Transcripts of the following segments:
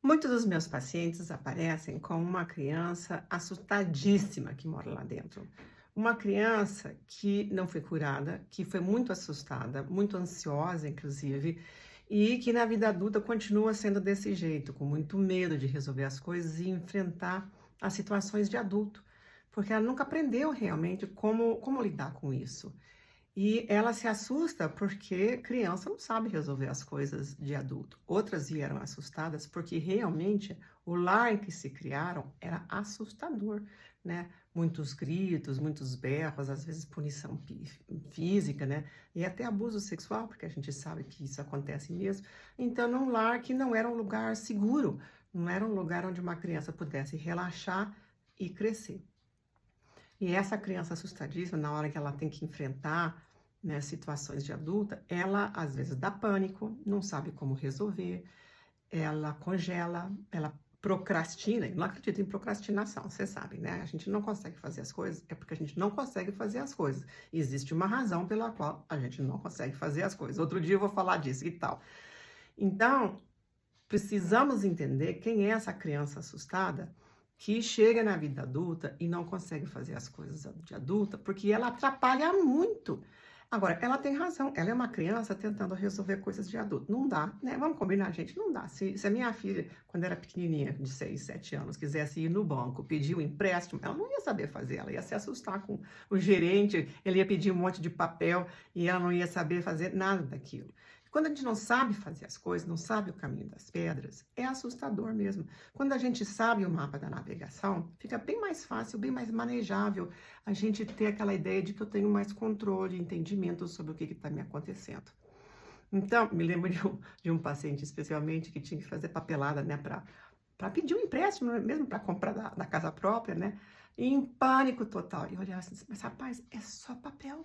Muitos dos meus pacientes aparecem com uma criança assustadíssima que mora lá dentro. Uma criança que não foi curada, que foi muito assustada, muito ansiosa, inclusive, e que na vida adulta continua sendo desse jeito, com muito medo de resolver as coisas e enfrentar as situações de adulto, porque ela nunca aprendeu realmente como lidar com isso. E ela se assusta porque criança não sabe resolver as coisas de adulto. Outras vieram assustadas porque realmente o lar em que se criaram era assustador, né? Muitos gritos, muitos berros, às vezes punição física, né? E até abuso sexual, porque a gente sabe que isso acontece mesmo. Então, num lar que não era um lugar seguro, não era um lugar onde uma criança pudesse relaxar e crescer. E essa criança assustadíssima, na hora que ela tem que enfrentar, né, situações de adulta, ela às vezes dá pânico, não sabe como resolver, ela congela, ela procrastina. Eu não acredito em procrastinação, você sabe, né? A gente não consegue fazer as coisas, é porque a gente não consegue fazer as coisas. Existe uma razão pela qual a gente não consegue fazer as coisas. Outro dia eu vou falar disso e tal. Então, precisamos entender quem é essa criança assustada que chega na vida adulta e não consegue fazer as coisas de adulta, porque ela atrapalha muito. Agora, ela tem razão, ela é uma criança tentando resolver coisas de adulto. Não dá, né? Vamos combinar, gente, não dá. Se a minha filha, quando era pequenininha, de 6, 7 anos, quisesse ir no banco, pedir um empréstimo, ela não ia saber fazer, ela ia se assustar com o gerente, ele ia pedir um monte de papel e ela não ia saber fazer nada daquilo. Quando a gente não sabe fazer as coisas, não sabe o caminho das pedras, é assustador mesmo. Quando a gente sabe o mapa da navegação, fica bem mais fácil, bem mais manejável a gente ter aquela ideia de que eu tenho mais controle, entendimento sobre o que está me acontecendo. Então, me lembro de um paciente especialmente que tinha que fazer papelada, né, para pedir um empréstimo, né, mesmo para comprar da casa própria, né, e em pânico total. E eu olhava assim, mas rapaz, é só papel.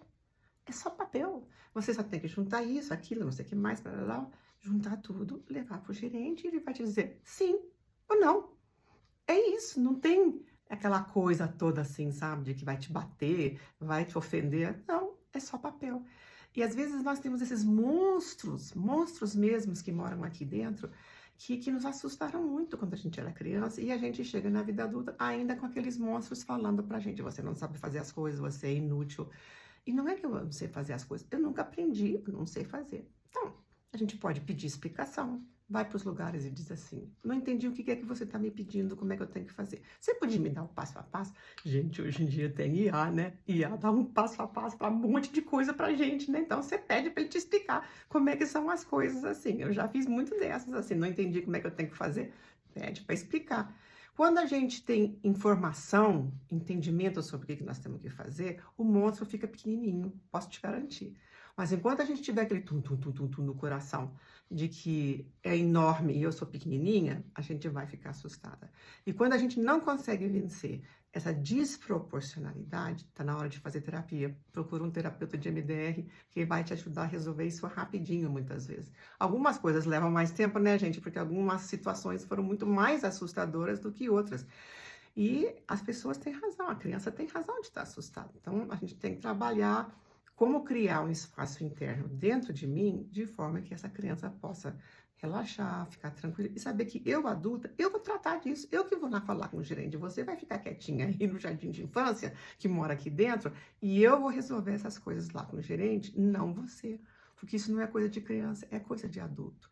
É só papel. Você só tem que juntar isso, aquilo, não sei o que mais, blá, blá, blá, juntar tudo, levar para o gerente e ele vai te dizer sim ou não. É isso, não tem aquela coisa toda assim, sabe, de que vai te bater, vai te ofender. Não, é só papel. E às vezes nós temos esses monstros, monstros mesmos que moram aqui dentro, que nos assustaram muito quando a gente era criança e a gente chega na vida adulta ainda com aqueles monstros falando pra gente: você não sabe fazer as coisas, você é inútil. E não é que eu não sei fazer as coisas, eu nunca aprendi, eu não sei fazer. Então, a gente pode pedir explicação, vai para os lugares e diz assim: não entendi o que é que você está me pedindo, como é que eu tenho que fazer. Você podia me dar o passo a passo? Gente, hoje em dia tem IA, né? IA dá um passo a passo para um monte de coisa para gente, né? Então você pede para ele te explicar como é que são as coisas assim. Eu já fiz muito dessas assim, não entendi como é que eu tenho que fazer, pede para explicar. Quando a gente tem informação, entendimento sobre o que nós temos que fazer, o monstro fica pequenininho, posso te garantir. Mas enquanto a gente tiver aquele tum, tum, tum, tum, tum no coração de que é enorme e eu sou pequenininha, a gente vai ficar assustada. E quando a gente não consegue vencer essa desproporcionalidade, está na hora de fazer terapia. Procura um terapeuta de MDR que vai te ajudar a resolver isso rapidinho, muitas vezes. Algumas coisas levam mais tempo, né, gente? Porque algumas situações foram muito mais assustadoras do que outras. E as pessoas têm razão, a criança tem razão de estar assustada. Então, a gente tem que trabalhar como criar um espaço interno dentro de mim, de forma que essa criança possa relaxar, ficar tranquila e saber que eu, adulta, eu vou tratar disso. Eu que vou lá falar com o gerente. Você vai ficar quietinha aí no jardim de infância, que mora aqui dentro, e eu vou resolver essas coisas lá com o gerente, não você. Porque isso não é coisa de criança, é coisa de adulto.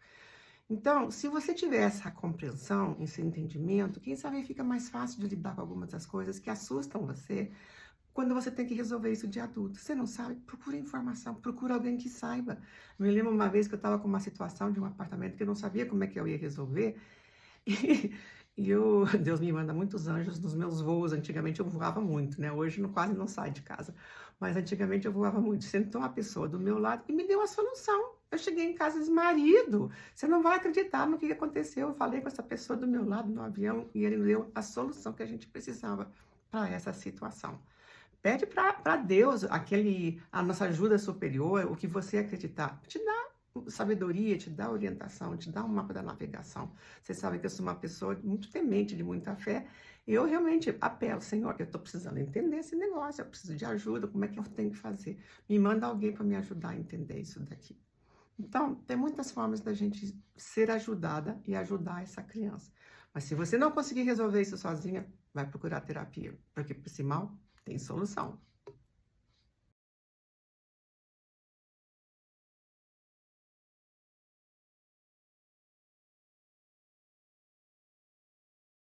Então, se você tiver essa compreensão, esse entendimento, quem sabe fica mais fácil de lidar com algumas das coisas que assustam você quando você tem que resolver isso de adulto. Você não sabe? Procura informação, procura alguém que saiba. Me lembro uma vez que eu estava com uma situação de um apartamento que eu não sabia como é que eu ia resolver. Deus me manda muitos anjos nos meus voos. Antigamente eu voava muito, né? Hoje eu quase não saio de casa. Mas antigamente eu voava muito. Sentou uma pessoa do meu lado e me deu a solução. Eu cheguei em casa e disse: marido, você não vai acreditar no que aconteceu. Eu falei com essa pessoa do meu lado no avião e ele me deu a solução que a gente precisava para essa situação. Pede para Deus, a nossa ajuda superior, o que você acreditar, te dá sabedoria, te dá orientação, te dá um mapa da navegação. Você sabe que eu sou uma pessoa muito temente, de muita fé. E eu realmente apelo: Senhor, eu estou precisando entender esse negócio, eu preciso de ajuda, como é que eu tenho que fazer? Me manda alguém para me ajudar a entender isso daqui. Então, tem muitas formas da gente ser ajudada e ajudar essa criança. Mas se você não conseguir resolver isso sozinha, vai procurar terapia, porque para esse mal tem solução.